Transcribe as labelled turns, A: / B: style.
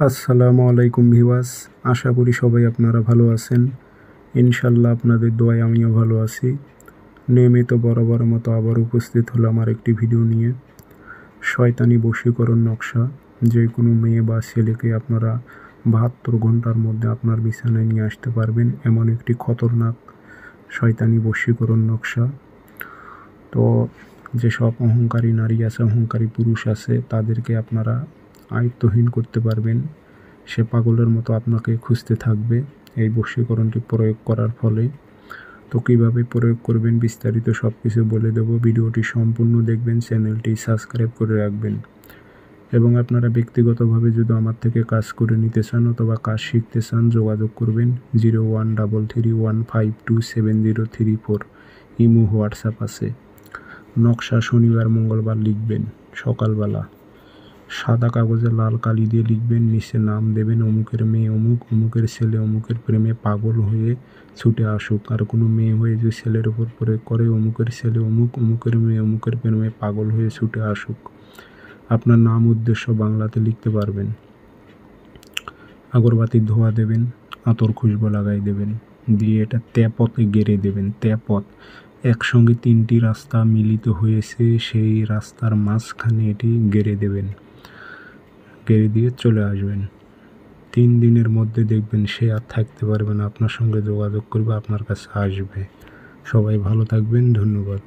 A: আসসালামু আলাইকুম ভিউয়ার্স, আশা করি সবাই আপনারা ভালো আছেন। ইনশাল্লাহ আপনাদের দোয়ায় আমিও ভালো আছি। নিয়মিত বরাবর মতো আবার উপস্থিত হলাম আর একটি ভিডিও নিয়ে। শয়তানি বশীকরণ নকশা, যে কোনো মেয়ে বা ছেলেকে আপনারা 72 ঘন্টার মধ্যে আপনার বিছানায় নিয়ে আসতে পারবেন, এমন একটি খতরনাক শয়তানি বশীকরণ নকশা। তো যেসব অহংকারী নারী আছে, অহংকারী পুরুষ আছে, তাদেরকে আপনারা আয়ত্তহীন করতে পারবেন। সে পাগলের মতো আপনাকে খুঁজতে থাকবে এই বশীকরণটি প্রয়োগ করার ফলে। তো কীভাবে প্রয়োগ করবেন বিস্তারিত সব কিছু বলে দেব। ভিডিওটি সম্পূর্ণ দেখবেন, চ্যানেলটি সাবস্ক্রাইব করে রাখবেন। এবং আপনারা ব্যক্তিগতভাবে যদি আমার থেকে কাজ করে নিতে চান অথবা কাজ শিখতে চান, যোগাযোগ করবেন 0133152703 ইমো হোয়াটসঅ্যাপ আছে। নকশা শনিবার মঙ্গলবার লিখবেন সকালবেলা, সাদা কাগজে লাল কালি দিয়ে লিখবেন, নিচে নাম দেবেন অমুকের মেয়ে অমুক, অমুকের ছেলে অমুকের প্রেমে পাগল হয়ে ছুটে আসুক। আর কোনো মেয়ে হয়ে যে ছেলের ওপর প্রয়োগ করে, অমুকের ছেলে অমুক, অমুকের মেয়ে অমুকের প্রেমে পাগল হয়ে ছুটে আসুক। আপনার নাম উদ্দেশ্য বাংলাতে লিখতে পারবেন। আগরবাতির ধোঁয়া দেবেন, আতর খুশবু লাগাই দেবেন, দিয়ে এটা তেপথে গেড়ে দেবেন। তেপথ একসঙ্গে 3টি রাস্তা মিলিত হয়েছে, সেই রাস্তার মাঝখানে এটি গেড়ে দেবেন। গেড়ে দিয়ে চলে আসবেন। 3 দিনের মধ্যে দেখবেন সে আর থাকতে পারবে না, আপনার সঙ্গে যোগাযোগ করবে, আপনার কাছে আসবে। সবাই ভালো থাকবেন, ধন্যবাদ।